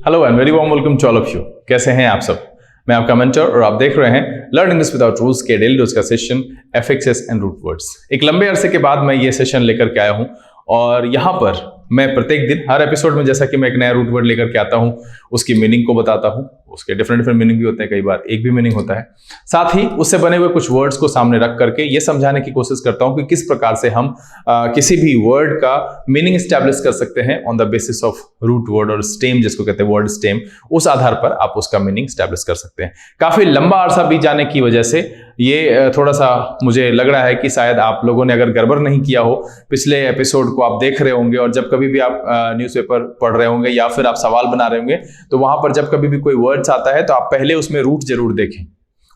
Hello and very warm welcome to all of you. कैसे हैं आप सब? मैं आपका मेंटर और आप देख रहे हैं लर्न इंग्लिश विदाउट रूल्स के डेली डोज का सेशन एफएक्सेस एंड रूट वर्ड्स। एक लंबे अरसे के बाद मैं ये सेशन लेकर के आया हूं और यहाँ पर मैं प्रत्येक दिन हर एपिसोड में जैसा कि मैं एक नया रूट वर्ड लेकर के आता हूं, उसकी मीनिंग को बताता हूं। उसके डिफरेंट मीनिंग भी होते हैं, कई बार एक भी मीनिंग होता है। साथ ही उससे बने हुए कुछ वर्ड्स को सामने रख करके ये समझाने की कोशिश करता हूं कि किस प्रकार से हम किसी भी वर्ड का मीनिंग एस्टैब्लिश कर सकते हैं on the basis of root word और स्टेम, जिसको कहते हैं वर्ड स्टेम। उस आधार पर आप उसका मीनिंग एस्टैब्लिश कर सकते हैं। काफी लंबा अरसा बीत जाने की वजह से ये थोड़ा सा मुझे लग रहा है कि शायद आप लोगों ने अगर गड़बड़ नहीं किया हो, पिछले एपिसोड को आप देख रहे होंगे और जब कभी भी आप न्यूज़पेपर पढ़ रहे होंगे या फिर आप सवाल बना रहे होंगे तो वहां पर जब कभी भी कोई वर्ड्स आता है तो आप पहले उसमें रूट जरूर देखें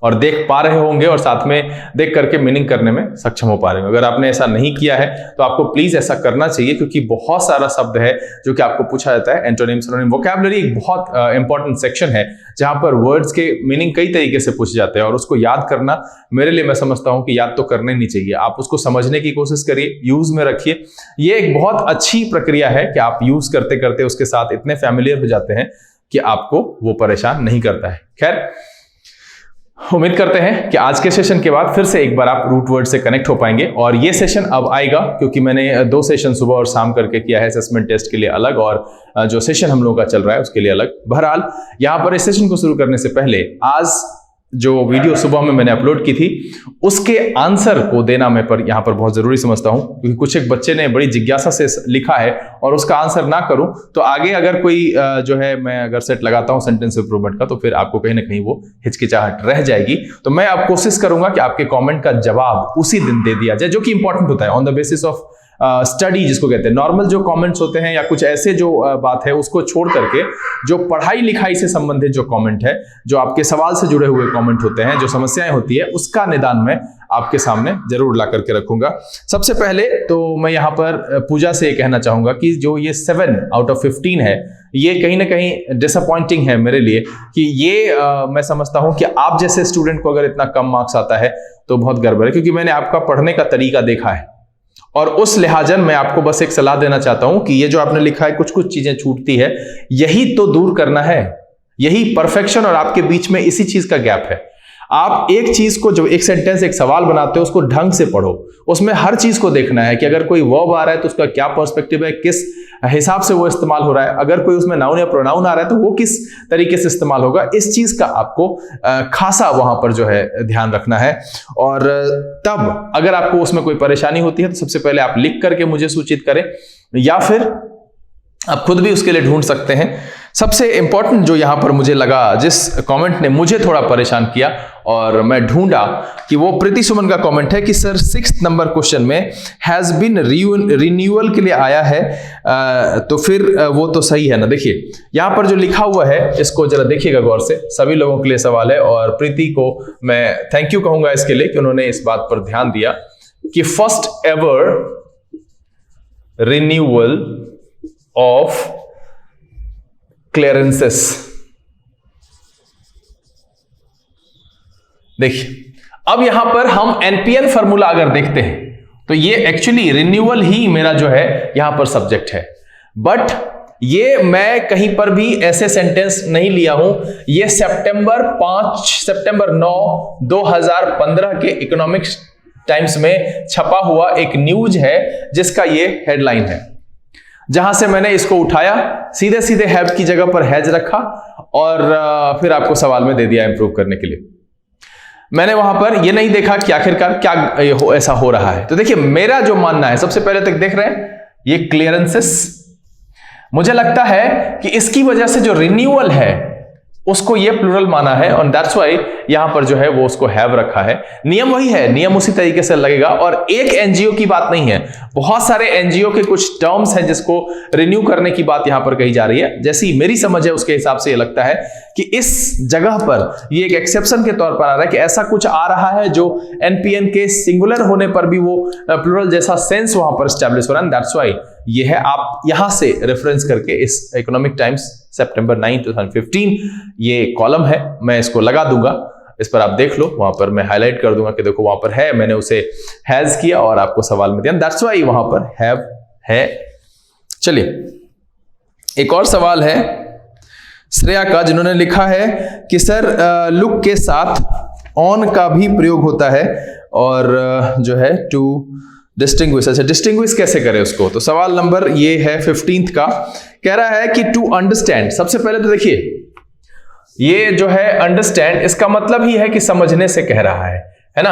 और देख पा रहे होंगे और साथ में देख करके मीनिंग करने में सक्षम हो पा रहे होंगे। अगर आपने ऐसा नहीं किया है तो आपको प्लीज ऐसा करना चाहिए, क्योंकि बहुत सारा शब्द है जो कि आपको पूछा जाता है। एंटोनिम, सिनोनिम, वोकैबुलरी एक बहुत इंपॉर्टेंट सेक्शन है जहां पर वर्ड्स के मीनिंग कई तरीके से पूछे जाते हैं और उसको याद करना मेरे लिए, मैं समझता हूं कि याद तो करना ही नहीं चाहिए। आप उसको समझने की कोशिश करिए, यूज में रखिए। ये एक बहुत अच्छी प्रक्रिया है कि आप यूज करते करते उसके साथ इतने फैमिलियर हो जाते हैं कि आपको वो परेशान नहीं करता है। खैर, उम्मीद करते हैं कि आज के सेशन के बाद फिर से एक बार आप रूट वर्ड से कनेक्ट हो पाएंगे। और ये सेशन अब आएगा क्योंकि मैंने 2 सेशन सुबह और शाम करके किया है असेसमेंट टेस्ट के लिए अलग और जो सेशन हम लोगों का चल रहा है उसके लिए अलग। बहरहाल यहाँ पर इस सेशन को शुरू करने से पहले आज जो वीडियो सुबह में मैंने अपलोड की थी उसके आंसर को देना मैं पर यहाँ पर बहुत जरूरी समझता हूँ, क्योंकि कुछ एक बच्चे ने बड़ी जिज्ञासा से लिखा है और उसका आंसर ना करूं तो आगे अगर कोई जो है, मैं अगर सेट लगाता हूं सेंटेंस इंप्रूवमेंट का तो फिर आपको कहीं ना कहीं वो हिचकिचाहट रह जाएगी। तो मैं अब कोशिश करूंगा कि आपके कॉमेंट का जवाब उसी दिन दे दिया जाए, जो कि इंपॉर्टेंट होता है on the basis of study, जिसको कहते हैं। नॉर्मल जो कमेंट्स होते हैं या कुछ ऐसे जो बात है उसको छोड़ करके जो पढ़ाई लिखाई से संबंधित जो कमेंट है, जो आपके सवाल से जुड़े हुए कमेंट होते हैं, जो समस्याएं होती है, उसका निदान मैं आपके सामने जरूर ला करके रखूंगा। सबसे पहले तो मैं यहाँ पर पूजा से कहना चाहूंगा कि जो ये 7 आउट ऑफ 15 है, ये कहीं ना कहीं डिसअपॉइंटिंग है मेरे लिए कि ये मैं समझता हूं कि आप जैसे स्टूडेंट को अगर इतना कम मार्क्स आता है तो बहुत गड़बड़ है, क्योंकि मैंने आपका पढ़ने का तरीका देखा है और उस लिहाजन मैं आपको बस एक सलाह देना चाहता हूं कि ये जो आपने लिखा है कुछ कुछ चीजें छूटती है, यही तो दूर करना है। यही परफेक्शन और आपके बीच में इसी चीज का गैप है। आप एक चीज को, जो एक सेंटेंस एक सवाल बनाते हो, उसको ढंग से पढ़ो। उसमें हर चीज को देखना है कि अगर कोई वर्ब आ रहा है तो उसका क्या पर्सपेक्टिव है, किस हिसाब से वो इस्तेमाल हो रहा है। अगर कोई उसमें नाउन या प्रोनाउन आ रहा है तो वो किस तरीके से इस्तेमाल होगा। इस चीज का आपको खासा वहां पर जो है ध्यान रखना है। और तब अगर आपको उसमें कोई परेशानी होती है तो सबसे पहले आप लिख करके मुझे सूचित करें या फिर आप खुद भी उसके लिए ढूंढ सकते हैं। सबसे इंपॉर्टेंट जो यहां पर मुझे लगा, जिस कमेंट ने मुझे थोड़ा परेशान किया और मैं ढूंढा, कि वो प्रीति सुमन का कमेंट है कि सर 6th नंबर क्वेश्चन में हैज बीन रिन्यूअल के लिए आया है, तो फिर वो तो सही है ना। देखिए यहां पर जो लिखा हुआ है इसको जरा देखिएगा गौर से। सभी लोगों के लिए सवाल है और प्रीति को मैं थैंक यू कहूंगा इसके लिए कि उन्होंने इस बात पर ध्यान दिया कि first ever renewal of clearances. देखिए अब यहां पर हम एनपीएन फॉर्मूला अगर देखते हैं तो ये एक्चुअली रिन्यूअल ही मेरा जो है यहां पर सब्जेक्ट है, बट ये मैं कहीं पर भी ऐसे सेंटेंस नहीं लिया हूं। ये सितंबर 9 2015 के इकोनॉमिक्स टाइम्स में छपा हुआ एक न्यूज है जिसका ये हेडलाइन है, जहां से मैंने इसको उठाया, सीधे सीधे हैव की जगह पर हैज रखा और फिर आपको सवाल में दे दिया इंप्रूव करने के लिए। मैंने वहां पर ये नहीं देखा कि आखिरकार क्या ऐसा हो रहा है। तो देखिए मेरा जो मानना है, सबसे पहले तक देख रहे हैं ये क्लियरेंसेस, मुझे लगता है कि इसकी वजह से जो रिन्यूअल है उसको ये प्लूरल माना है और दैट्स व्हाई यहां पर जो है वो उसको हैव रखा है। नियम वही है, नियम उसी तरीके से लगेगा। और एक एनजीओ की बात नहीं है, बहुत सारे एनजीओ के कुछ टर्म्स हैं जिसको रिन्यू करने की बात यहां पर कही जा रही है। जैसी मेरी समझ है उसके हिसाब से ये लगता है कि इस जगह पर ये एक एक्सेप्शन के तौर पर आ रहा है कि ऐसा कुछ आ रहा है जो एनपीएन के सिंगुलर होने पर भी वो प्लूरल जैसा सेंस वहां पर एस्टैब्लिश हो रहा है। दैट्स व्हाई ये है, आप यहां से रेफरेंस करके इस इकोनॉमिक टाइम्स सितंबर 9 2015 ये कॉलम है, मैं इसको लगा दूंगा। इस पर आप देख लो, वहां पर मैं हाईलाइट कर दूंगा कि देखो वहां पर है, मैंने उसे हैज किया और आपको सवाल में दिया, दैट्स व्हाई वहां पर हैव है। चलिए एक और सवाल है श्रेया का, जिन्होंने लिखा है कि सर लुक के साथ ऑन का भी प्रयोग होता है और जो है टू डिस्टिंग्विश। अच्छा, डिस्टिंग्विश कैसे करें उसको? तो सवाल नंबर ये है 15th का, कह रहा है कि टू अंडरस्टैंड। सबसे पहले तो देखिए ये जो है अंडरस्टैंड, इसका मतलब ही है कि समझने से कह रहा है ना।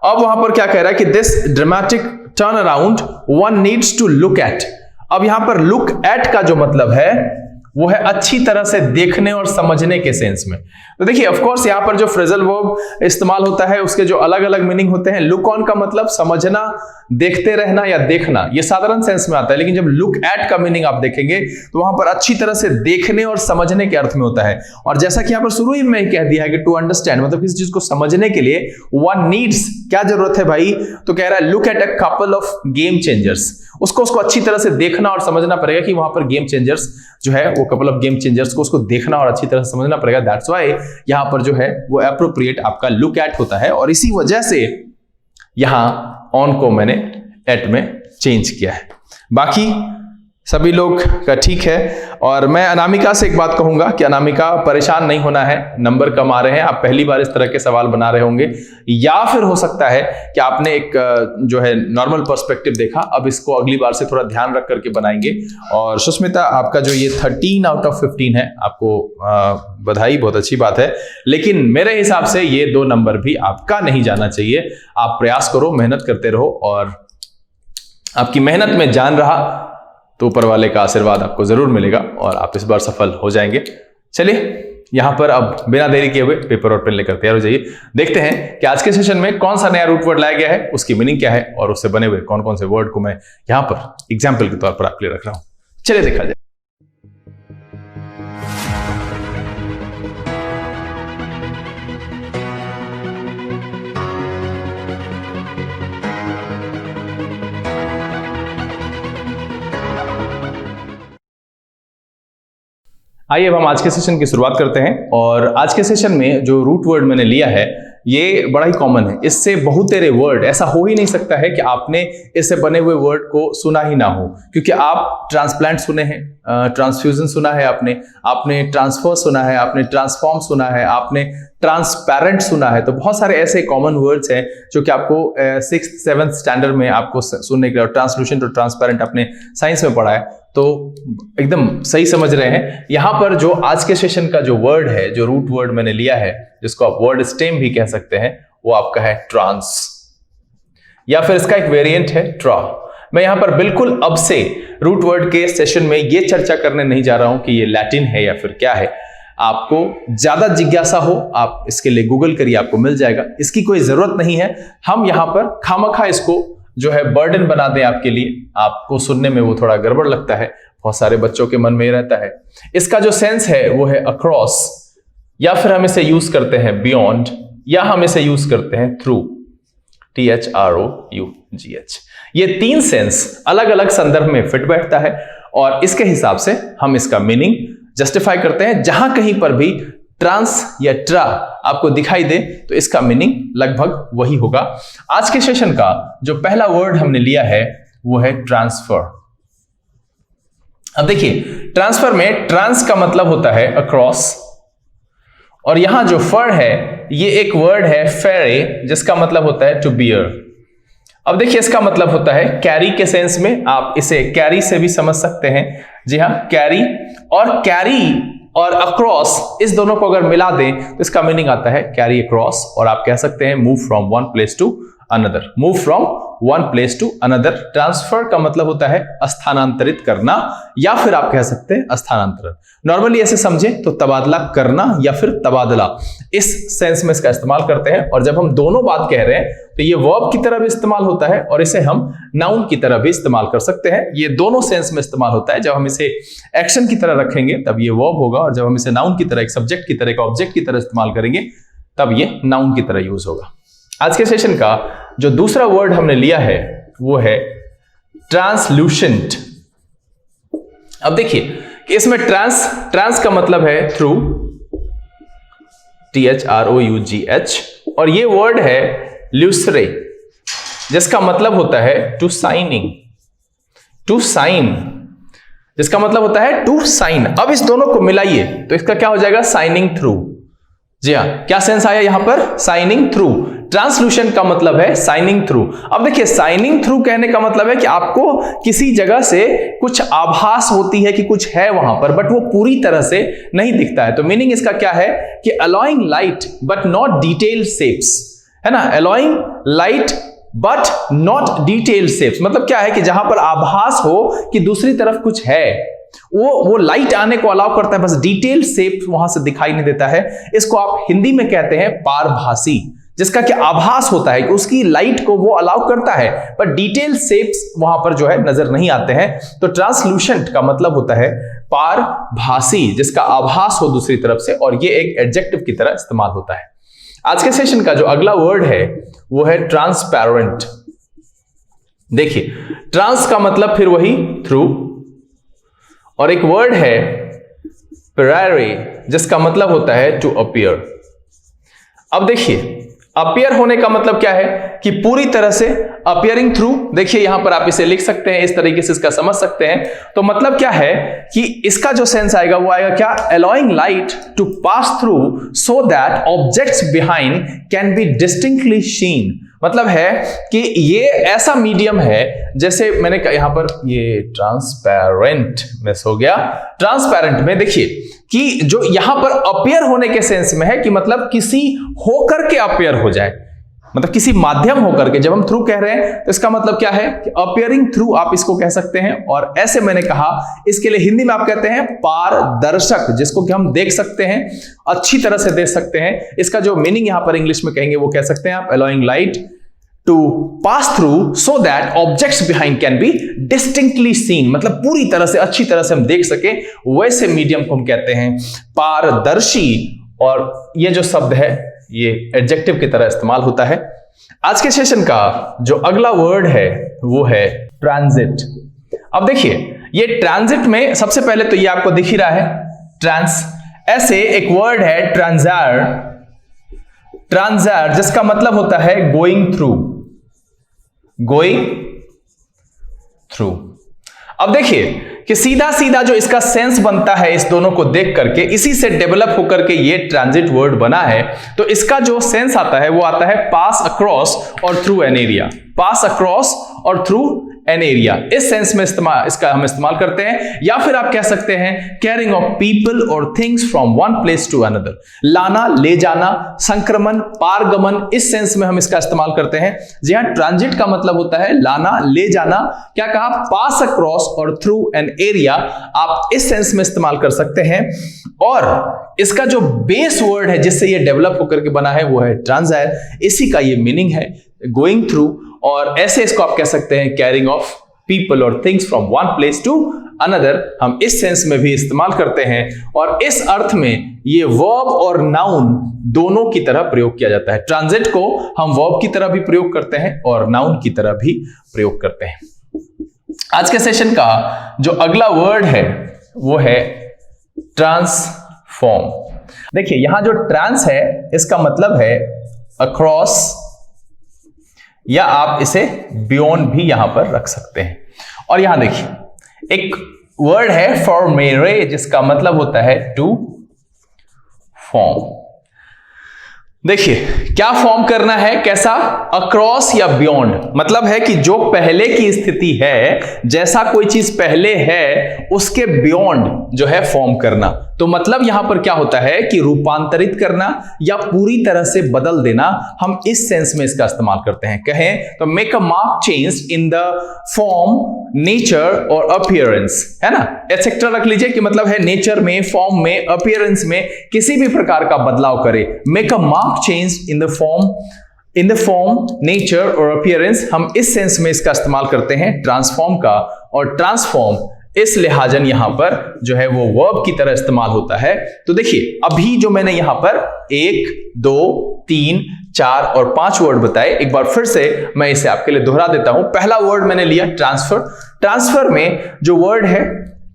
अब वहां पर क्या कह रहा है कि this dramatic turn around one needs to look at. अब यहां पर लुक एट का जो मतलब है वो है अच्छी तरह से देखने और समझने के सेंस में। तो देखिए ऑफ कोर्स यहां पर जो फ्रेजल वर्ब इस्तेमाल होता है उसके जो अलग अलग मीनिंग होते हैं। लुक ऑन का मतलब समझना, देखते रहना या देखना, ये साधारण सेंस में आता है, लेकिन जब लुक एट का मीनिंग आप देखेंगे तो वहां पर अच्छी तरह से देखने और समझने के अर्थ में होता है। और जैसा कि यहां पर शुरू ही में कह दिया है कि टू अंडरस्टैंड मतलब किसी चीज को समझने के लिए वन नीड्स, क्या जरूरत है भाई? तो कह रहा है look at a couple of game changers. उसको अच्छी तरह से देखना और समझना पड़ेगा कि वहां पर गेम चेंजर्स जो है वो कपल ऑफ गेम चेंजर्स को उसको देखना और अच्छी तरह से समझना पड़ेगा। दैट्स व्हाई यहां पर जो है वो एप्रोप्रिएट आपका लुक एट होता है और इसी वजह से यहां ऑन को मैंने एट में चेंज किया है। बाकी सभी लोग का ठीक है। और मैं अनामिका से एक बात कहूंगा कि अनामिका परेशान नहीं होना है, नंबर कम आ रहे हैं, आप पहली बार इस तरह के सवाल बना रहे होंगे या फिर हो सकता है कि आपने एक जो है नॉर्मल पर्सपेक्टिव देखा, अब इसको अगली बार से थोड़ा ध्यान रख करके बनाएंगे। और सुष्मिता आपका जो ये 13 आउट ऑफ 15 है, आपको बधाई, बहुत अच्छी बात है, लेकिन मेरे हिसाब से ये 2 नंबर भी आपका नहीं जाना चाहिए। आप प्रयास करो, मेहनत करते रहो और आपकी मेहनत में जान रहा तो ऊपर वाले का आशीर्वाद आपको जरूर मिलेगा और आप इस बार सफल हो जाएंगे। चलिए यहां पर अब बिना देरी किए हुए पेपर और पेन लेकर तैयार हो जाइए। देखते हैं कि आज के सेशन में कौन सा नया रूट वर्ड लाया गया है, उसकी मीनिंग क्या है और उससे बने हुए कौन कौन से वर्ड को मैं यहां पर एग्जाम्पल के तौर पर आपके लिए रख रहा हूं। चलिए देखा जाए। आइए अब हम आज के सेशन की शुरुआत करते हैं। और आज के सेशन में जो रूट वर्ड मैंने लिया है ये बड़ा ही कॉमन है, इससे बहुतेरे वर्ड, ऐसा हो ही नहीं सकता है कि आपने इससे बने हुए वर्ड को सुना ही ना हो, क्योंकि आप ट्रांसप्लांट सुने हैं, ट्रांसफ्यूजन सुना है आपने ट्रांसफर सुना है, आपने ट्रांसफॉर्म सुना है, आपने ट्रांसपेरेंट सुना है। तो बहुत सारे ऐसे कॉमन वर्ड्स हैं जो कि आपको 6th 7th स्टैंडर्ड में आपको सुनने के लिए, ट्रांसलूसेंट और ट्रांसपेरेंट आपने साइंस में पढ़ा है, तो एकदम सही समझ रहे हैं। यहां पर जो आज के सेशन का जो वर्ड है, जो रूट वर्ड मैंने लिया है, जिसको आप वर्ड स्टेम भी कह सकते हैं, वो आपका है ट्रांस, या फिर इसका एक वेरिएंट है ट्रा। मैं यहां पर बिल्कुल अब से रूट वर्ड के सेशन में ये चर्चा करने नहीं जा रहा हूं कि ये लैटिन है या फिर क्या है। आपको ज्यादा जिज्ञासा हो आप इसके लिए गूगल करिए, आपको मिल जाएगा, इसकी कोई जरूरत नहीं है। हम यहां पर खामखा इसको जो है बर्डन बना दें आपके लिए, आपको सुनने में वो थोड़ा गड़बड़ लगता है, बहुत सारे बच्चों के मन में ये रहता है। इसका जो सेंस है वो है अक्रॉस, या फिर हम इसे यूज करते हैं बियॉन्ड, या हम इसे यूज करते हैं थ्रू, THROUGH। ये 3 सेंस अलग अलग संदर्भ में फिट बैठता है और इसके हिसाब से हम इसका मीनिंग जस्टिफाई करते हैं। जहां कहीं पर भी ट्रांस या ट्रा आपको दिखाई दे तो इसका मीनिंग लगभग वही होगा। आज के सेशन का जो पहला वर्ड हमने लिया है वो है ट्रांसफर। अब देखिए ट्रांसफर में ट्रांस का मतलब होता है अक्रॉस, और यहां जो फर है ये एक वर्ड है फेरे, जिसका मतलब होता है टू बियर। अब देखिए इसका मतलब होता है कैरी के सेंस में, आप इसे कैरी से भी समझ सकते हैं। जी हाँ, कैरी और अक्रॉस, इस दोनों को अगर मिला दें तो इसका मीनिंग आता है कैरी अक्रॉस। और आप कह सकते हैं move from one place to another, move from one place to another. Transfer का मतलब होता है स्थानांतरित करना, या फिर आप कह सकते हैं स्थानांतरण। नॉर्मली ऐसे समझे तो तबादला करना या फिर तबादला, इस सेंस में इसका इस्तेमाल करते हैं। और जब हम दोनों बात कह रहे हैं तो ये वर्ब की तरह भी इस्तेमाल होता है और इसे हम नाउन की तरह भी इस्तेमाल कर सकते हैं। ये दोनों सेंस में इस्तेमाल होता है। जब हम इसे एक्शन की तरह रखेंगे तब ये वर्ब होगा, और जब हम इसे नाउन की तरह, एक सब्जेक्ट की तरह, एक ऑब्जेक्ट की तरह इस्तेमाल करेंगे तब ये नाउन की तरह यूज होगा। आज के सेशन का जो दूसरा वर्ड हमने लिया है वो है ट्रांसल्यूसेंट। अब देखिए कि इसमें ट्रांस का मतलब है थ्रू, THROUGH, और ये वर्ड है ल्यूसरे, जिसका मतलब होता है टू साइनिंग, टू साइन, जिसका मतलब होता है टू साइन। अब इस दोनों को मिलाइए तो इसका क्या हो जाएगा, साइनिंग थ्रू। जी हाँ, क्या सेंस आया यहां पर, साइनिंग थ्रू। ट्रांसल्यूशन का मतलब है साइनिंग थ्रू। अब देखिए, साइनिंग थ्रू कहने का मतलब है कि आपको किसी जगह से कुछ आभास होती है कि कुछ है वहां पर, बट वो पूरी तरह से नहीं दिखता है। तो मीनिंग इसका क्या है कि allowing light but not detailed shapes, है ना, allowing light but not detailed shapes. मतलब क्या है कि जहां पर आभास हो कि दूसरी तरफ कुछ है, वो लाइट आने को अलाउ करता है, बस डिटेल शेप वहां से दिखाई नहीं देता है। इसको आप हिंदी में कहते हैं पारभासी, जिसका कि आभास होता है कि उसकी लाइट को वो अलाउ करता है, पर डिटेल शेप्स वहां पर जो है नजर नहीं आते हैं। तो ट्रांसल्यूशेंट का मतलब होता है पारभासी, जिसका आभास हो दूसरी तरफ से, और ये एक एडजेक्टिव की तरह इस्तेमाल होता है। आज के सेशन का जो अगला वर्ड है वो है ट्रांसपेरेंट। देखिए, ट्रांस का मतलब फिर वही थ्रू, और एक वर्ड है पेरेरे, जिसका मतलब होता है टू अपीयर। अब देखिए, अपीयर होने का मतलब क्या है कि पूरी तरह से, अपीयरिंग थ्रू। देखिए यहां पर आप इसे लिख सकते हैं, इस तरीके से इसका समझ सकते हैं। तो मतलब क्या है कि इसका जो सेंस आएगा वो आएगा क्या, allowing light to pass through so that objects behind can be distinctly seen. मतलब है कि ये ऐसा मीडियम है, जैसे मैंने यहां पर ये ट्रांसपेरेंट मिस हो गया। ट्रांसपेरेंट में देखिए कि जो यहां पर अपीयर होने के सेंस में है कि मतलब किसी होकर के अपीयर हो जाए, मतलब किसी माध्यम होकर के। जब हम थ्रू कह रहे हैं तो इसका मतलब क्या है कि अपीयरिंग थ्रू आप इसको कह सकते हैं। और ऐसे मैंने कहा, इसके लिए हिंदी में आप कहते हैं पारदर्शक, जिसको कि हम देख सकते हैं, अच्छी तरह से देख सकते हैं। इसका जो मीनिंग यहां पर इंग्लिश में कहेंगे वो कह सकते हैं आप, allowing light to pass through so that objects behind can be distinctly seen. मतलब पूरी तरह से, अच्छी तरह से हम देख सके, वैसे मीडियम को हम कहते हैं पारदर्शी। और ये जो शब्द है ये एडजेक्टिव की तरह इस्तेमाल होता है। आज के सेशन का जो अगला वर्ड है वो है ट्रांजिट। अब देखिए, ये ट्रांजिट में सबसे पहले तो ये आपको दिख ही रहा है ट्रांस, ऐसे एक वर्ड है ट्रांजार, ट्रांजार, जिसका मतलब होता है गोइंग थ्रू, गोइंग थ्रू। अब देखिए कि सीधा सीधा जो इसका सेंस बनता है इस दोनों को देख करके, इसी से डेवलप होकर के ये ट्रांजिट वर्ड बना है। तो इसका जो सेंस आता है वो आता है पास अक्रॉस और through an area, pass across और थ्रू एन एरिया, इस सेंस में इसका हम इस्तेमाल करते हैं। या फिर आप कह सकते हैं कैरिंग ऑफ पीपल और things from one place to another, लाना, ले जाना, संक्रमण, पारगमन, इस सेंस में हम इसका इस्तेमाल करते हैं। जी हाँ, ट्रांजिट का मतलब होता है लाना, ले जाना। क्या कहा, पास अक्रॉस और थ्रू एन एरिया, आप इस सेंस में इस्तेमाल कर सकते हैं। और इसका जो बेस वर्ड है जिससे ये डेवलप होकर के बना है वो है ट्रांजायर, इसी का ये मीनिंग है गोइंग थ्रू। और ऐसे इसको आप कह सकते हैं कैरिंग ऑफ पीपल और things from one place to another, हम इस सेंस में भी इस्तेमाल करते हैं। और इस अर्थ में ये वर्ब और नाउन दोनों की तरह प्रयोग किया जाता है। ट्रांजिट को हम वर्ब की तरह भी प्रयोग करते हैं और नाउन की तरह भी प्रयोग करते हैं। आज के सेशन का जो अगला वर्ड है वो है ट्रांसफॉर्म। देखिए, यहां जो ट्रांस है इसका मतलब है अक्रॉस, या आप इसे बियॉन्ड भी यहां पर रख सकते हैं। और यहां देखिए एक वर्ड है फॉर्मेरे, जिसका मतलब होता है टू फॉर्म। देखिए क्या फॉर्म करना है, कैसा, अक्रॉस या बियॉन्ड, मतलब है कि जो पहले की स्थिति है, जैसा कोई चीज पहले है उसके बियॉन्ड जो है फॉर्म करना। तो मतलब यहां पर क्या होता है कि रूपांतरित करना या पूरी तरह से बदल देना, हम इस सेंस में इसका इस्तेमाल करते हैं। कहें तो make a mark change in the form, nature और अपीयरेंस, है ना, एटसेट्रा रख लीजिए कि मतलब है नेचर में, फॉर्म में, अपीयरेंस में किसी भी प्रकार का बदलाव करे। Make a mark change in the form, nature और अपीयरेंस, हम इस सेंस में इसका इस्तेमाल करते हैं ट्रांसफॉर्म का। और ट्रांसफॉर्म इस लिहाजन यहां पर जो है वो वर्ब की तरह इस्तेमाल होता है। तो देखिए अभी जो मैंने यहां पर 1, 2, 3, 4 और 5 वर्ड बताए, एक बार फिर से मैं इसे आपके लिए दोहरा देता हूं। पहला वर्ड मैंने लिया ट्रांसफर। ट्रांसफर में जो वर्ड है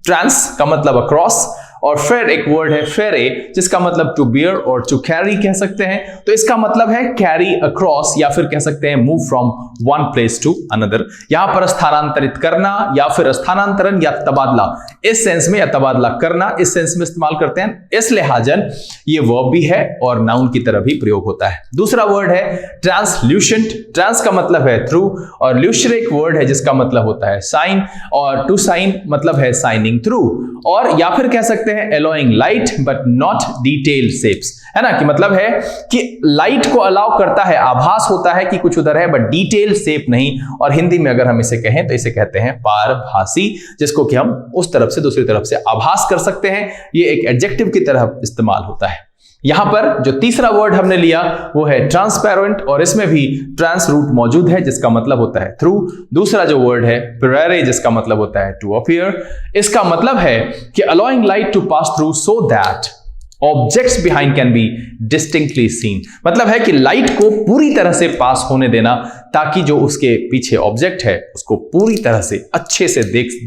ट्रांस का मतलब अक्रॉस, और फेर एक वर्ड है फेरे, जिसका मतलब टू बियर और टू कैरी कह सकते हैं। तो इसका मतलब है कैरी अक्रॉस, या फिर कह सकते हैं move from one place to another. यहां पर स्थानांतरित करना या फिर स्थानांतरण या तबादला, इस सेंस में, या तबादला करना इस सेंस में इस्तेमाल करते हैं। इस लिहाजन ये वर्ब भी है और नाउन की तरह भी प्रयोग होता है। दूसरा वर्ड है ट्रांसल्यूशेंट। ट्रांस का मतलब है थ्रू, और ल्यूशर एक वर्ड है जिसका मतलब होता है साइन, और टू साइन मतलब है साइनिंग थ्रू, और या फिर कह सकते हैं allowing light but not detailed shapes, है ना, कि मतलब है कि लाइट को अलाउ करता है, आभास होता है कि कुछ उधर है बट डिटेल शेप नहीं। और हिंदी में अगर हम इसे कहें तो इसे कहते हैं पारभासी, जिसको कि हम उस तरफ से दूसरी तरफ से आभास कर सकते हैं। ये एक एडजेक्टिव की तरह इस्तेमाल होता है। यहां पर जो तीसरा वर्ड हमने लिया वो है ट्रांसपेरेंट, और इसमें भी ट्रांस रूट मौजूद है जिसका मतलब होता है थ्रू। दूसरा जो वर्ड है पेरेरे, जिसका मतलब होता है टू अपीयर। इसका मतलब है कि allowing light to pass through so that objects behind can be distinctly seen. मतलब है कि लाइट को पूरी तरह से पास होने देना ताकि जो उसके पीछे ऑब्जेक्ट है उसको पूरी तरह से अच्छे से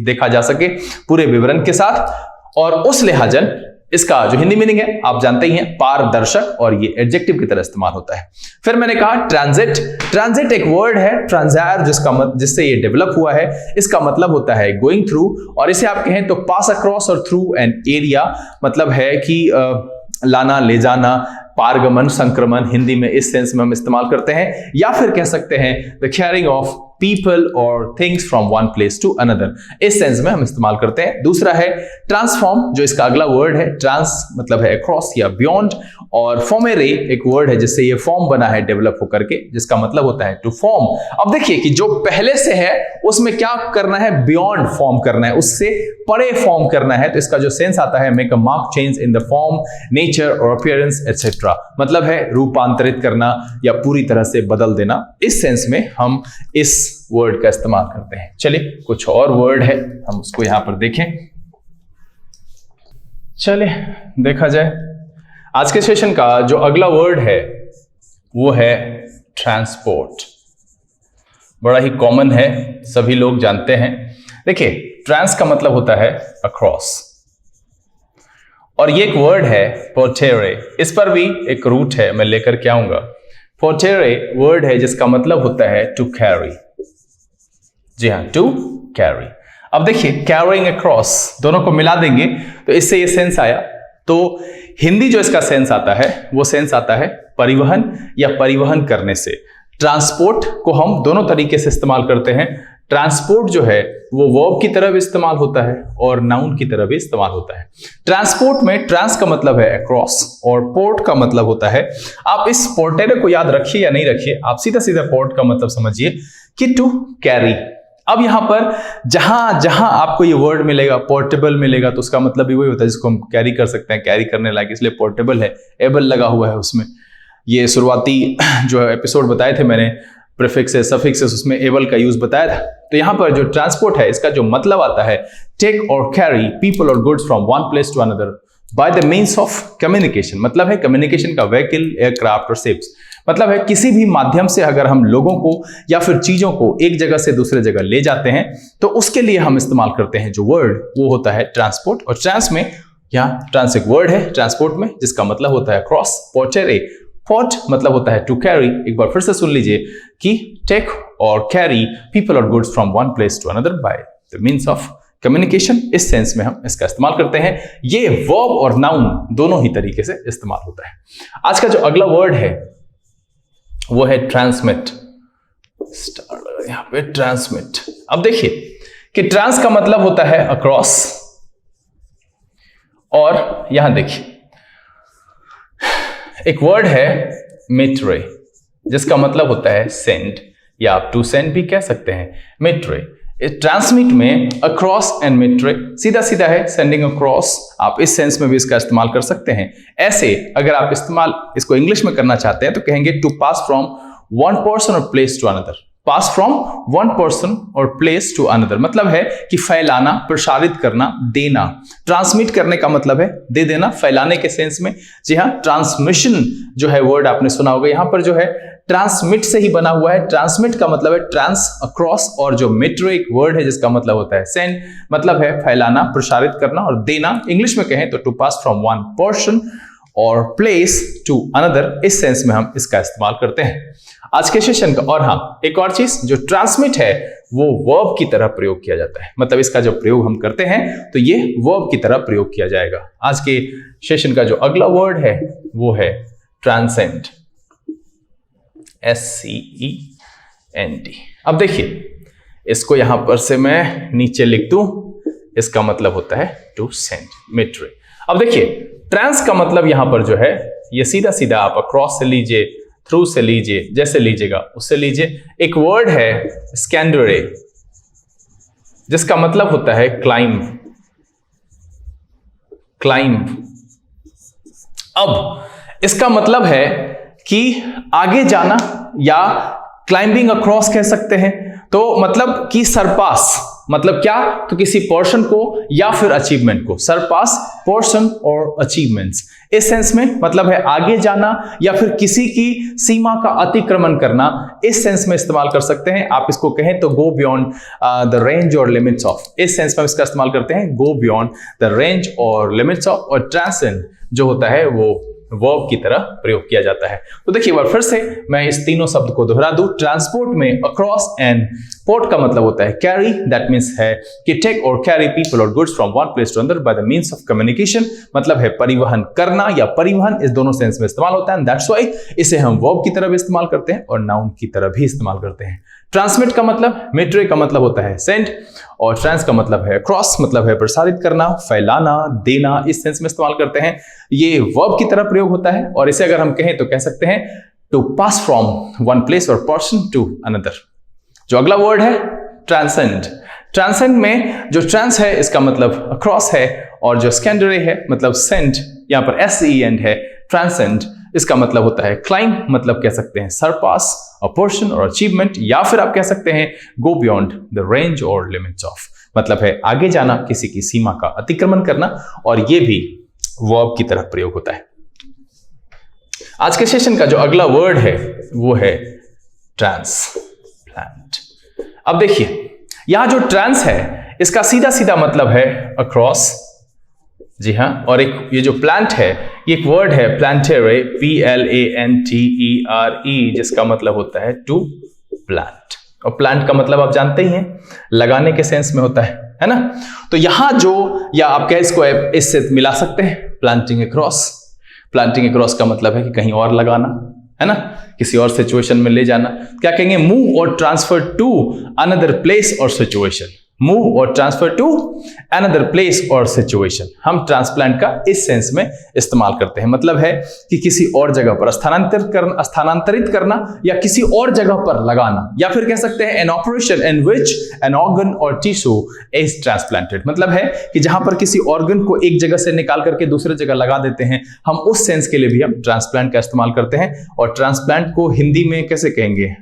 देखा जा सके पूरे विवरण के साथ। और उस लिहाजन इसका जो हिंदी मीनिंग है आप जानते ही हैं, पारदर्शक, और ये एडजेक्टिव की तरह इस्तेमाल होता है। फिर मैंने कहा ट्रांजिट। ट्रांजिट एक वर्ड है ट्रांजायर, जिससे ये डेवलप हुआ है। इसका मतलब होता है गोइंग थ्रू, और इसे आप कहें तो पास अक्रॉस और थ्रू एन एरिया, मतलब है कि लाना, ले जाना, पारगमन, संक्रमण, हिंदी में इस सेंस में हम इस्तेमाल करते हैं। या फिर कह सकते हैं द कैरिंग ऑफ पीपल और things from one place to another, इस सेंस में हम इस्तेमाल करते हैं। दूसरा है ट्रांसफॉर्म, जो इसका अगला वर्ड है। ट्रांस मतलब है अक्रॉस या बियॉन्ड, और फॉर्मेरे एक वर्ड है जिससे ये फॉर्म बना है डेवलप होकर के, जिसका मतलब होता है टू फॉर्म। अब देखिए कि जो पहले से है उसमें क्या करना है, बियॉन्ड फॉर्म करना है, उससे परे फॉर्म करना है। तो इसका जो सेंस आता है make a mark change in the form, nature और अपीयरेंस एटसेट्रा, मतलब है रूपांतरित करना या पूरी तरह से बदल देना। इस सेंस में हम इस वर्ड का इस्तेमाल करते हैं। चलिए कुछ और वर्ड है, हम उसको यहां पर देखें। चलिए देखा जाए, आज के सेशन का जो अगला वर्ड है वो है ट्रांसपोर्ट। बड़ा ही कॉमन है, सभी लोग जानते हैं। देखिए ट्रांस का मतलब होता है अक्रॉस, और ये एक वर्ड है पोर्टेरे। इस पर भी एक रूट है, मैं लेकर के आऊंगा। पोर्टेरे वर्ड है जिसका मतलब होता है टू कैरी। जी हाँ, टू कैरी। अब देखिए कैरिंग अक्रॉस दोनों को मिला देंगे तो इससे ये सेंस आया। तो हिंदी जो इसका सेंस आता है वो सेंस आता है परिवहन या परिवहन करने से। ट्रांसपोर्ट को हम दोनों तरीके से इस्तेमाल करते हैं। ट्रांसपोर्ट जो है वो वर्ब की तरह भी इस्तेमाल होता है और नाउन की तरह भी इस्तेमाल होता है। ट्रांसपोर्ट में ट्रांस का मतलब है अक्रॉस और पोर्ट का मतलब होता है, आप इस पोर्टेरे को याद रखिए या नहीं रखिए, आप सीधा सीधा पोर्ट का मतलब समझिए कि टू कैरी। अब यहां पर जहां जहां आपको ये वर्ड मिलेगा, पोर्टेबल मिलेगा, तो उसका मतलब भी वही होता है जिसको हम कैरी कर सकते हैं, कैरी करने लायक, इसलिए पोर्टेबल है, एबल लगा हुआ है उसमें। ये शुरुआती जो एपिसोड बताए थे मैंने, प्रीफिक्सेस सफिक्सेस, उसमें एबल का यूज बताया था। तो यहां पर जो ट्रांसपोर्ट है इसका जो मतलब आता है टेक और कैरी पीपल और goods from one place to another by the means of communication, मतलब है कम्युनिकेशन का व्हीकल, एयरक्राफ्ट और शिप्स, मतलब है किसी भी माध्यम से अगर हम लोगों को या फिर चीजों को एक जगह से दूसरे जगह ले जाते हैं तो उसके लिए हम इस्तेमाल करते हैं जो वर्ड, वो होता है ट्रांसपोर्ट। और ट्रांस में यहाँ ट्रांस एक वर्ड है ट्रांसपोर्ट में जिसका मतलब होता है क्रॉस। पोर्टेरे, पोर्ट मतलब होता है टू कैरी। एक बार फिर से सुन लीजिए कि टेक और कैरी पीपल और goods from one place to another by the means of communication, इस सेंस में हम इसका इस्तेमाल करते हैं। ये वर्ब और नाउन दोनों ही तरीके से इस्तेमाल होता है। आज का जो अगला वर्ड है वो है ट्रांसमिट। यहां पे ट्रांसमिट। अब देखिए कि ट्रांस का मतलब होता है अक्रॉस, और यहां देखिए एक वर्ड है मिट्रे जिसका मतलब होता है सेंड, या आप टू सेंड भी कह सकते हैं। मिट्रे, ट्रांसमिट में अक्रॉस एंड मिट्रे सीधा सीधा है, सेंडिंग अक्रॉस, आप इस सेंस में भी इसका इस्तेमाल कर सकते हैं। ऐसे अगर आप इस्तेमाल इसको इंग्लिश में करना चाहते हैं तो कहेंगे to pass from one person or place to another. Pass from one person or place to another मतलब है कि फैलाना, प्रसारित करना, देना। ट्रांसमिट करने का मतलब है दे देना, फैलाने के सेंस में। जी हाँ, ट्रांसमिशन जो है वर्ड आपने सुना होगा। यहां पर जो है ट्रांसमिट से ही बना हुआ है। ट्रांसमिट का मतलब है ट्रांस अक्रॉस, और जो मिट्रो एक वर्ड है जिसका मतलब होता है सेंड, मतलब है फैलाना, प्रसारित करना और देना। इंग्लिश में कहें तो to pass from one person or place to another, इस सेंस में हम इसका इस्तेमाल करते हैं आज के सेशन का। और हाँ, एक और चीज, जो ट्रांसमिट है वो वर्ब की तरह प्रयोग किया जाता है, मतलब इसका जो प्रयोग हम करते हैं तो ये वर्ब की तरह प्रयोग किया जाएगा। आज के सेशन का जो अगला वर्ड है वो है ट्रांसेंड, SCEND। अब देखिए, इसको यहां पर से मैं नीचे लिख दूं, इसका मतलब होता है टू सेंड, मिट्रे। अब देखिए, ट्रांस का मतलब यहां पर जो है ये सीधा सीधा आप अक्रॉस से लीजिए, थ्रू से लीजिए, जैसे लीजिएगा उससे लीजिए। एक वर्ड है स्कैंडरे, जिसका मतलब होता है क्लाइंब, क्लाइंब। अब इसका मतलब है कि आगे जाना, या क्लाइंबिंग अक्रॉस कह सकते हैं। तो मतलब कि सरपास, मतलब क्या, तो किसी पोर्शन को या फिर अचीवमेंट को, सरपास पोर्शन और अचीवमेंट्स, इस सेंस में मतलब है आगे जाना या फिर किसी की सीमा का अतिक्रमण करना, इस सेंस में इस्तेमाल कर सकते हैं। आप इसको कहें तो गो बियॉन्ड द रेंज और लिमिट्स ऑफ, इस सेंस में हम इसका इस्तेमाल करते हैं, गो बियॉन्ड द रेंज और लिमिट्स ऑफ। और ट्रांसेंड जो होता है वो वर्ब की तरह प्रयोग किया जाता है। तो देखिए, एक बार फिर से मैं इस तीनों शब्द को दोहरा दूं। ट्रांसपोर्ट में अक्रॉस एंड पोर्ट का मतलब होता है कैरी, दैट मींस है कि टेक और कैरी पीपल और goods from one place to another by the means of communication, मतलब है परिवहन करना या परिवहन, इस दोनों सेंस में इस्तेमाल होता है। दैट्स व्हाई इसे हम वर्ब की तरह भी इस्तेमाल करते हैं और नाउन की तरह भी इस्तेमाल करते हैं। ट्रांसमिट का मतलब, मिट्रे का मतलब होता है सेंड, और ट्रांस का मतलब है क्रॉस, मतलब है प्रसारित करना, फैलाना, देना, इस सेंस में इस्तेमाल करते हैं। ये वर्ब की तरह प्रयोग होता है। और इसे अगर हम कहें तो कह सकते हैं to pass from one place or person to another. जो अगला वर्ड है ट्रांसेंड, ट्रांसेंड में जो ट्रांस है इसका मतलब अक्रॉस है, और जो स्कैंडरे है मतलब सेंड, यहां पर SCEND है। ट्रांसेंड इसका मतलब होता है क्लाइंब, मतलब कह सकते हैं सरपास, अ पोर्शन और अचीवमेंट, या फिर आप कह सकते हैं गो बियॉन्ड द रेंज और लिमिट्स ऑफ, मतलब है आगे जाना, किसी की सीमा का अतिक्रमण करना, और ये भी वर्ब की तरह प्रयोग होता है। आज के सेशन का जो अगला वर्ड है वो है ट्रांसप्लांट। अब देखिए, यहां जो ट्रांस है इसका सीधा सीधा मतलब है अक्रॉस, जी हाँ, और एक ये जो प्लांट है ये एक वर्ड है प्लांटेरे, PLANTERE, जिसका मतलब होता है टू प्लांट। और प्लांट का मतलब आप जानते ही हैं, लगाने के सेंस में होता है ना। तो यहां जो, या आप क्या इसको इससे मिला सकते हैं, प्लांटिंग अक्रॉस। प्लांटिंग अक्रॉस का मतलब है कि कहीं और लगाना, है ना, किसी और सिचुएशन में ले जाना। क्या कहेंगे, मूव और ट्रांसफर टू अनदर प्लेस और सिचुएशन, मूव और ट्रांसफर टू अनदर प्लेस और सिचुएशन। हम ट्रांसप्लांट का इस सेंस में इस्तेमाल करते हैं, मतलब है कि किसी और जगह पर स्थानांतरित करना या किसी और जगह पर लगाना, या फिर कह सकते हैं an operation in which an organ और टिश्यू इज ट्रांसप्लांटेड, मतलब है कि जहां पर किसी ऑर्गन को एक जगह से निकाल करके दूसरे जगह लगा देते हैं, हम उस सेंस के लिए भी हम ट्रांसप्लांट का इस्तेमाल करते हैं। और ट्रांसप्लांट को हिंदी में कैसे कहेंगे,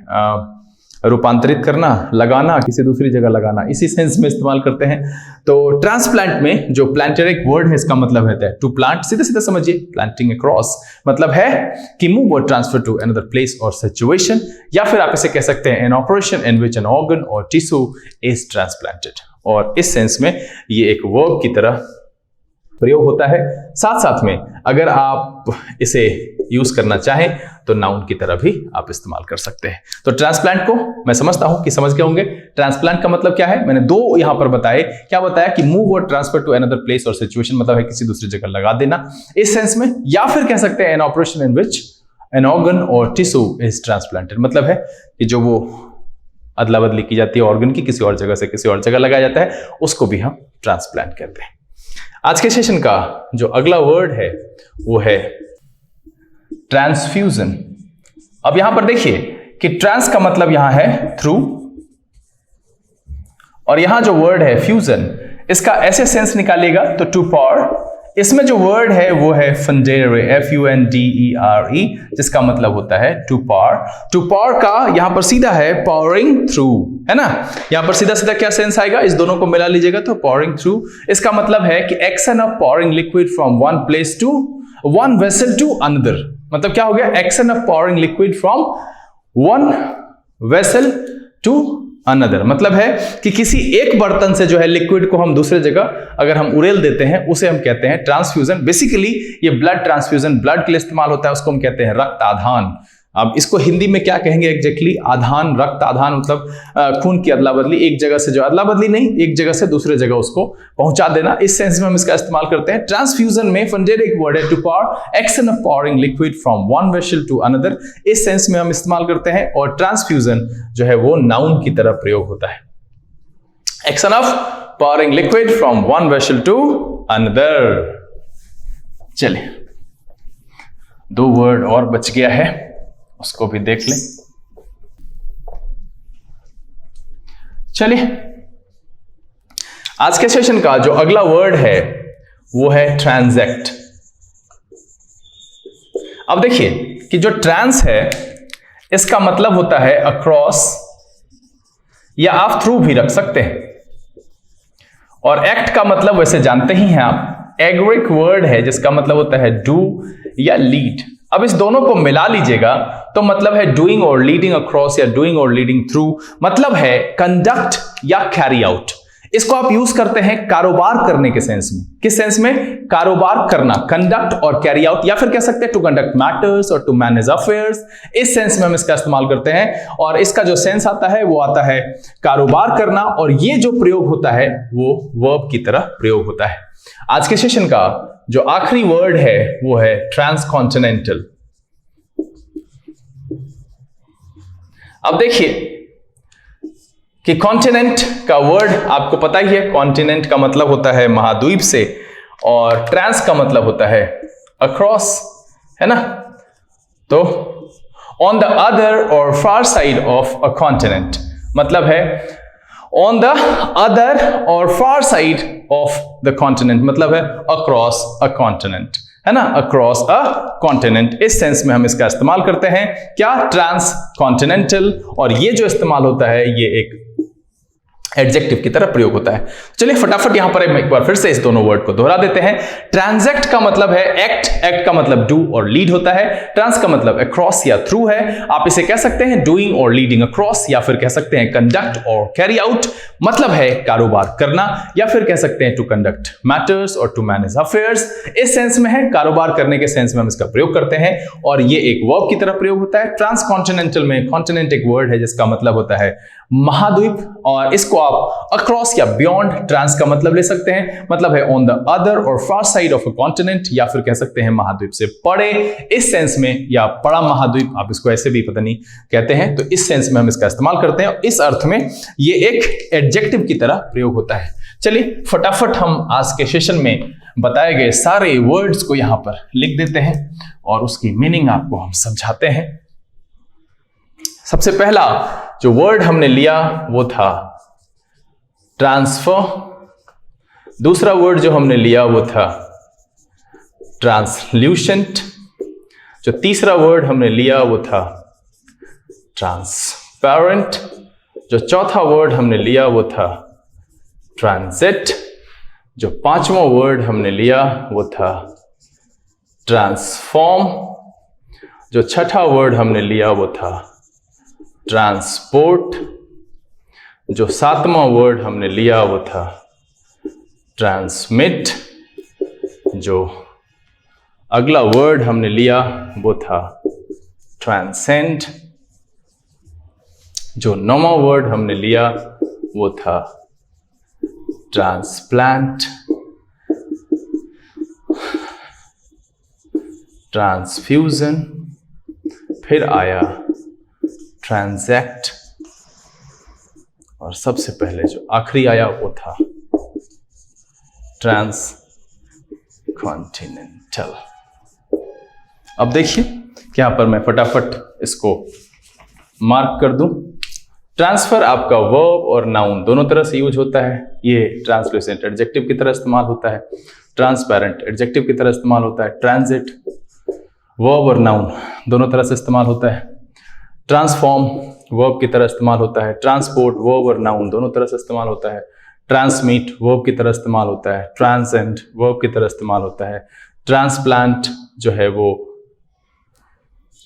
रूपांतरित करना, लगाना, किसी दूसरी जगह लगाना, इसी सेंस में इस्तेमाल करते हैं। तो ट्रांसप्लांट में जो प्लांटेरिक वर्ड है इसका मतलब होता है टू प्लांट, सीधा सीधा समझिए, प्लांटिंग अक्रॉस, मतलब है कि मूव और ट्रांसफर टू अनदर प्लेस और सिचुएशन, या फिर आप इसे कह सकते हैं an operation in which an organ और टिश्यू इज ट्रांसप्लांटेड। और इस सेंस में ये एक वर्ब की तरह प्रयोग होता है। साथ साथ में अगर आप इसे यूज करना चाहें तो नाउन की तरह भी आप इस्तेमाल कर सकते हैं। तो ट्रांसप्लांट को मैं समझता हूं कि समझ गए होंगे। ट्रांसप्लांट का मतलब क्या है, मैंने दो यहां पर बताए। क्या बताया कि मूव और ट्रांसफर टू अनदर प्लेस और सिचुएशन, मतलब है किसी दूसरी जगह लगा देना इस सेंस में, या फिर कह सकते हैं an operation in which an organ और टिश्यू इज ट्रांसप्लांटेड, मतलब है कि जो वो अदला बदली की जाती है ऑर्गन की, किसी और जगह से किसी और जगह लगाया जाता है, उसको भी हम ट्रांसप्लांट कहते हैं। आज के सेशन का जो अगला वर्ड है वो है ट्रांसफ्यूजन। अब यहां पर देखिए कि ट्रांस का मतलब यहां है थ्रू, और यहां जो वर्ड है फ्यूजन, इसका ऐसे सेंस निकालिएगा तो टू पावर। इसमें जो वर्ड है वो है फंडेरे, FUNDERE, जिसका मतलब होता है टू पावर। टू पावर का यहां पर सीधा है पावरिंग थ्रू, है ना। यहां पर सीधा सीधा क्या सेंस आएगा, इस दोनों को मिला लीजिएगा तो पावरिंग थ्रू। इसका मतलब है कि action of pouring liquid from one place to one vessel to another, मतलब क्या हो गया, action of pouring liquid from one vessel to another, मतलब है कि किसी एक बर्तन से जो है लिक्विड को हम दूसरे जगह अगर हम उड़ेल देते हैं उसे हम कहते हैं ट्रांसफ्यूजन। बेसिकली ये ब्लड ट्रांसफ्यूजन, ब्लड के लिए इस्तेमाल होता है, उसको हम कहते हैं रक्त आधान। अब इसको हिंदी में क्या कहेंगे एग्जैक्टली? आधान, रक्त आधान मतलब खून की अदला बदली, एक जगह से जो अदला बदली नहीं, एक जगह से दूसरे जगह उसको पहुंचा देना, इस सेंस में हम इसका इस्तेमाल करते हैं। ट्रांसफ्यूजन में फंडेरिक वर्ड है, to pour, action of pouring liquid from one vessel to another, इस सेंस में हम इस्तेमाल करते हैं। और ट्रांसफ्यूजन जो है वो नाउन की तरह प्रयोग होता है, action of pouring liquid from one vessel to another. चलिए, दो वर्ड और बच गया है, उसको भी देख लें। चलिए, आज के सेशन का जो अगला वर्ड है वो है ट्रांजैक्ट। अब देखिए कि जो ट्रांस है इसका मतलब होता है अक्रॉस, या आप थ्रू भी रख सकते हैं। और एक्ट का मतलब वैसे जानते ही हैं आप, एग्रिक वर्ड है जिसका मतलब होता है डू या लीड। अब इस दोनों को मिला लीजिएगा तो मतलब है डूइंग और लीडिंग अक्रॉस या डूइंग और लीडिंग थ्रू, मतलब है कंडक्ट या कैरी आउट। इसको आप यूज करते हैं कारोबार करने के सेंस में। किस सेंस में? कारोबार करना, कंडक्ट और कैरी आउट, या फिर कह सकते हैं टू कंडक्ट मैटर्स और टू मैनेज अफेयर्स, इस सेंस में हम इसका इस्तेमाल करते हैं। और इसका जो सेंस आता है वो आता है कारोबार करना, और ये जो प्रयोग होता है वो वर्ब की तरह प्रयोग होता है। आज के सेशन का जो आखिरी वर्ड है वो है ट्रांसकॉन्टिनेंटल। अब देखिए कि कॉन्टिनेंट का वर्ड आपको पता ही है, कॉन्टिनेंट का मतलब होता है महाद्वीप से, और ट्रांस का मतलब होता है अक्रॉस, है ना। तो on the other or far side of a continent, मतलब है on the other or far side of the continent, मतलब है अक्रॉस अ कॉन्टिनेंट, है ना, अक्रॉस अ कॉन्टिनेंट, इस सेंस में हम इसका इस्तेमाल करते हैं। क्या? Transcontinental. और ये जो इस्तेमाल होता है ये एक एडजेक्टिव की तरह प्रयोग होता है। चलिए फटाफट यहां पर एक बार फिर से इस दोनों वर्ड को दोहरा देते हैं। ट्रांजैक्ट का मतलब है एक्ट, एक्ट का मतलब डू और लीड होता है। ट्रांस का मतलब अक्रॉस या थ्रू है। आप इसे कह सकते हैं डूइंग और लीडिंग अक्रॉस, या फिर कह सकते हैं कंडक्ट और कैरी आउट, मतलब है कारोबार करना, या फिर कह सकते हैं टू कंडक्ट मैटर्स और टू मैनेज अफेयर्स, इस सेंस में है, कारोबार करने के सेंस में हम इसका प्रयोग करते हैं। और ये एक वर्ब की तरह प्रयोग होता है। ट्रांसकॉन्टिनेंटल में कॉन्टिनेंट एक वर्ड है जिसका मतलब होता है महाद्वीप, और इसको आप अक्रॉस या बियॉन्ड ट्रांस का मतलब ले सकते हैं, मतलब है on the other or far side of a continent, या फिर कह सकते हैं महाद्वीप से पड़े, इस सेंस में, या बड़ा महाद्वीप, आप इसको ऐसे भी पता नहीं कहते हैं, तो इस सेंस में हम इसका इस्तेमाल करते हैं। इस अर्थ में ये एक एडजेक्टिव की तरह प्रयोग होता है। चलिए फटाफट हम आज के सेशन में बताए गए सारे वर्ड्स को यहां पर लिख देते हैं और उसकी मीनिंग आपको हम समझाते हैं। सबसे पहला जो वर्ड हमने लिया वो था ट्रांसफर। दूसरा वर्ड जो हमने लिया वो था ट्रांसल्यूशेंट। जो तीसरा वर्ड हमने लिया वो था ट्रांसपेरेंट। जो चौथा वर्ड हमने लिया वो था ट्रांजिट। जो पांचवा वर्ड हमने लिया वो था ट्रांसफॉर्म। जो छठा वर्ड हमने लिया वो था ट्रांसपोर्ट। जो सातवां वर्ड हमने लिया वो था ट्रांसमिट। जो अगला वर्ड हमने लिया वो था ट्रांसेंड। जो नौवां वर्ड हमने लिया वो था ट्रांसप्लांट। ट्रांसफ्यूजन, फिर आया ट्रांजैक्ट, और सबसे पहले जो आखिरी आया वो था ट्रांसकॉन्टिनेंटल। अब देखिए कि यहां पर मैं फटाफट इसको मार्क कर दूं। ट्रांसफर आपका वर्ब और नाउन दोनों तरह से यूज होता है। ये ट्रांसल्यूसेंट एडजेक्टिव की तरह इस्तेमाल होता है। ट्रांसपेरेंट एडजेक्टिव की तरह इस्तेमाल होता है। ट्रांजिट वर्ब और नाउन दोनों तरह से इस्तेमाल होता है। ट्रांसफॉर्म वर्ब की तरह इस्तेमाल होता है। ट्रांसपोर्ट वर्ब और नाउन दोनों तरह से इस्तेमाल होता है। ट्रांसमिट वर्ब की तरह इस्तेमाल होता है। ट्रांसेंड वर्ब की तरह इस्तेमाल होता है। ट्रांसप्लांट जो है वो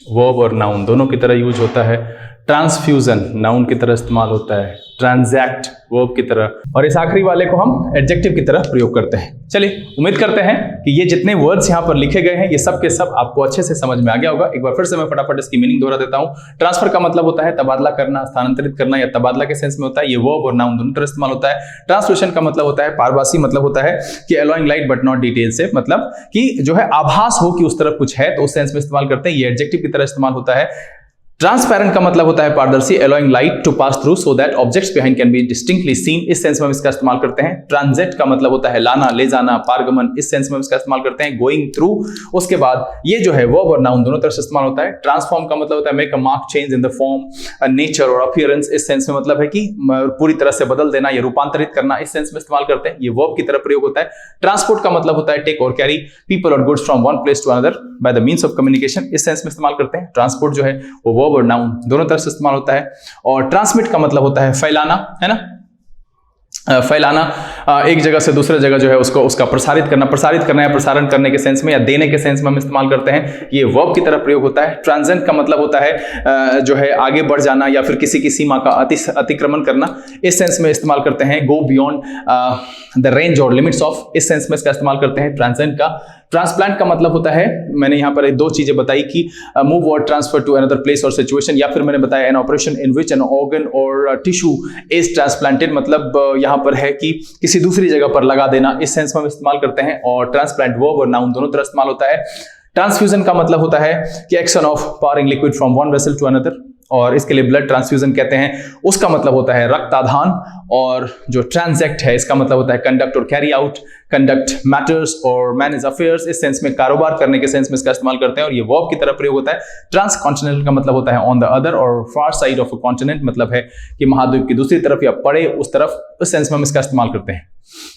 वर्ब और नाउन दोनों की तरह यूज होता है। ट्रांसफ्यूजन नाउन की तरह इस्तेमाल होता है, ट्रांजैक्ट वर्ब की तरह, और इस आखिरी वाले को हम एडजेक्टिव की तरह प्रयोग करते हैं। चलिए उम्मीद करते हैं कि ये जितने वर्ड्स यहाँ पर लिखे गए हैं ये सब के सब आपको अच्छे से समझ में आ गया होगा। एक बार फिर से मैं फटाफट इसकी मीनिंग दोहरा देता हूँ। ट्रांसफर का मतलब होता है तबादला करना, स्थानांतरित करना या तबादला के सेंस में होता है। ये वर्ब और नाउन दोनों तरह इस्तेमाल होता है। ट्रांसलेशन का मतलब होता है पारभासी, मतलब होता है कि allowing light but not detail से, मतलब कि जो है आभास हो कि उस तरफ कुछ है तो उस सेंस में इस्तेमाल करते हैं। ये एडजेक्टिव की तरह इस्तेमाल होता है। ट्रांसपेरेंट का मतलब होता है पारदर्शी, allowing light to pass through so that objects behind can be distinctly seen, इस सेंस में हम इसका इस्तेमाल करते हैं। ट्रांजिट का मतलब होता है लाना, ले जाना, पारगमन, इस सेंस में हम इसका इस्तेमाल करते हैं। गोइंग थ्रू, उसके बाद ये जो है वर्ब और नाउन दोनों तरह से इस्तेमाल होता है। ट्रांसफॉर्म का मतलब होता है make a mark change in the form, nature और अपीयरेंस, इस सेंस में मतलब है कि पूरी तरह से बदल देना या रूपांतरित करना, इस सेंस में इस्तेमाल करते हैं। ये वर्ब की तरह प्रयोग होता है। ट्रांसपोर्ट का मतलब होता है टेक और कैरी पीपल और goods from one place to another by the means of communication, इस सेंस में इस्तेमाल करते हैं। ट्रांसपोर्ट जो है वो वर्ब और नाउन दोनों तरह से इस्तेमाल होता है। और ट्रांसमिट का मतलब होता है फैलाना, है ना, फैलाना, एक जगह से दूसरे जगह जो है उसका प्रसारित करना या प्रसारण करने के सेंस में या देने के सेंस में हम इस्तेमाल करते हैं। ये वर्ब की तरह प्रयोग होता है। ट्रांजेंट का मतलब होता है जो है आगे बढ़ जाना या फिर किसी की सीमा का अतिक्रमण करना, इस सेंस में इस्तेमाल करते हैं। गो बियॉन्ड द रेंज और लिमिट्स ऑफ, इस सेंस में इसका इस्तेमाल करते हैं ट्रांजेंट का। ट्रांसप्लांट का मतलब होता है, मैंने यहाँ पर दो चीजें बताई कि मूव और ट्रांसफर टू अनदर प्लेस और सिचुएशन, या फिर मैंने बताया an operation in which an organ और टिश्यू इज ट्रांसप्लांटेड, मतलब यहाँ पर है कि किसी दूसरी जगह पर लगा देना, इस सेंस में हम इस्तेमाल करते हैं। और ट्रांसप्लांट वर्ब और नाउन दोनों तरह इस्तेमाल होता है। ट्रांसफ्यूजन का मतलब होता है कि action of pouring liquid from one vessel to another, और इसके लिए ब्लड ट्रांसफ्यूजन कहते हैं। उसका मतलब होता है रक्ताधान। और जो ट्रांजैक्ट है इसका मतलब होता है कंडक्ट और कैरी आउट, कंडक्ट मैटर्स और मैनेज अफेयर्स, इस सेंस में कारोबार करने के सेंस में इसका इस्तेमाल करते हैं। और ये वर्ब की तरह प्रयोग होता है। ट्रांसकॉन्टिनेंटल का मतलब होता है on the other or far side of a continent, मतलब है कि महाद्वीप की दूसरी तरफ या पड़े उस तरफ, उस सेंस में हम इसका इस्तेमाल करते हैं।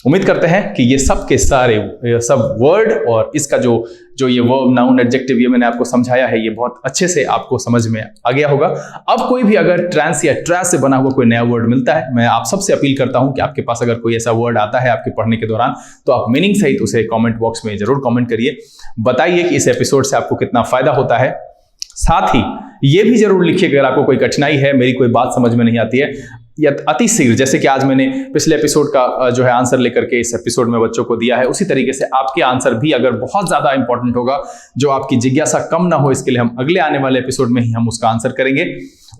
उम्मीद करते हैं कि ये सब के सारे सब वर्ड और इसका जो ये वर्ब नाउन एडजेक्टिव ये मैंने आपको समझाया है ये बहुत अच्छे से आपको समझ में आ गया होगा। अब कोई भी अगर ट्रांस या ट्रास से बना हुआ कोई नया वर्ड मिलता है, मैं आप सबसे अपील करता हूं कि आपके पास अगर कोई ऐसा वर्ड आता है आपके पढ़ने के दौरान तो आप मीनिंग सहित उसे कमेंट बॉक्स में जरूर कमेंट करिए। बताइए कि इस एपिसोड से आपको कितना फायदा होता है। साथ ही ये भी जरूर लिखिए अगर आपको कोई कठिनाई है, मेरी कोई बात समझ में नहीं आती है या अति शीघ्र, जैसे कि आज मैंने पिछले एपिसोड का जो है आंसर लेकर के इस एपिसोड में बच्चों को दिया है, उसी तरीके से आपके आंसर भी अगर बहुत ज्यादा इंपॉर्टेंट होगा, जो आपकी जिज्ञासा कम ना हो, इसके लिए हम अगले आने वाले एपिसोड में ही हम उसका आंसर करेंगे।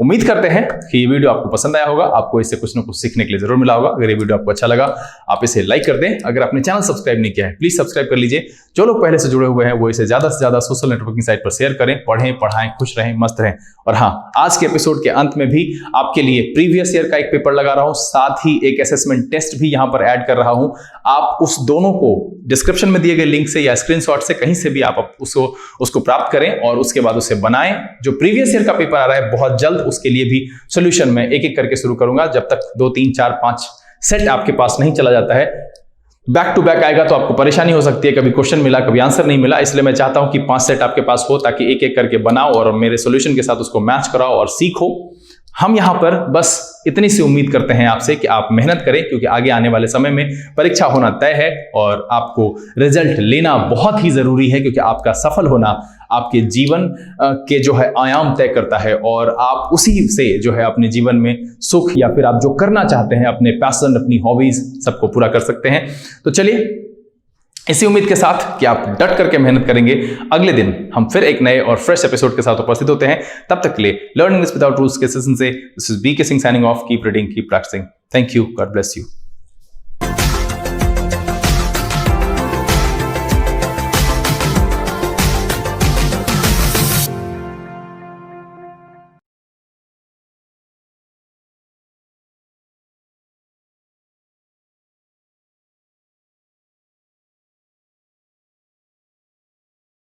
उम्मीद करते हैं कि ये वीडियो आपको पसंद आया होगा, आपको इससे कुछ ना कुछ सीखने के लिए जरूर मिला होगा। अगर ये वीडियो आपको अच्छा लगा आप इसे लाइक कर दें। अगर आपने चैनल सब्सक्राइब नहीं किया है प्लीज सब्सक्राइब कर लीजिए। जो लोग पहले से जुड़े हुए हैं वो इसे ज्यादा से ज्यादा सोशल नेटवर्किंग साइट पर शेयर करें, पढ़ें, पढ़ाएं, खुश रहें, मस्त रहें। और हाँ, आज के एपिसोड के अंत में भी आपके लिए प्रीवियस ईयर का एक पेपर लगा रहा हूं, साथ ही एक असेसमेंट टेस्ट भी यहां पर ऐड कर रहा हूं। आप उस दोनों को डिस्क्रिप्शन में दिए गए लिंक से या स्क्रीनशॉट से कहीं से भी आप उसको प्राप्त करें और उसके बाद उसे बनाएं। जो प्रीवियस ईयर का पेपर आ रहा है बहुत जल्द, उसके लिए भी सॉल्यूशन मैं एक एक करके शुरू करूंगा। जब तक 2, 3, 4, 5 सेट आपके पास नहीं चला जाता है, बैक टू बैक आएगा तो आपको परेशानी हो सकती है, कभी क्वेश्चन मिला कभी आंसर नहीं मिला। इसलिए मैं चाहता हूं कि 5 सेट आपके पास हो ताकि एक एक करके बनाओ और मेरे सॉल्यूशन के साथ उसको मैच कराओ और सीखो। हम यहां पर बस इतनी सी उम्मीद करते हैं आपसे कि आप मेहनत करें, क्योंकि आगे आने वाले समय में परीक्षा होना तय है और आपको रिजल्ट लेना बहुत ही जरूरी है, क्योंकि आपका सफल होना आपके जीवन के जो है आयाम तय करता है और आप उसी से जो है अपने जीवन में सुख या फिर आप जो करना चाहते हैं, अपने पैशन, अपनी हॉबीज सबको पूरा कर सकते हैं। तो चलिए इसी उम्मीद के साथ कि आप डट करके मेहनत करेंगे, अगले दिन हम फिर एक नए और फ्रेश एपिसोड के साथ उपस्थित होते हैं। तब तक के लिए लर्निंग इंग्लिश विदाउट रूल्स के सेशन से this is B K Singh signing off. Keep reading, keep practising. Thank you, God bless you.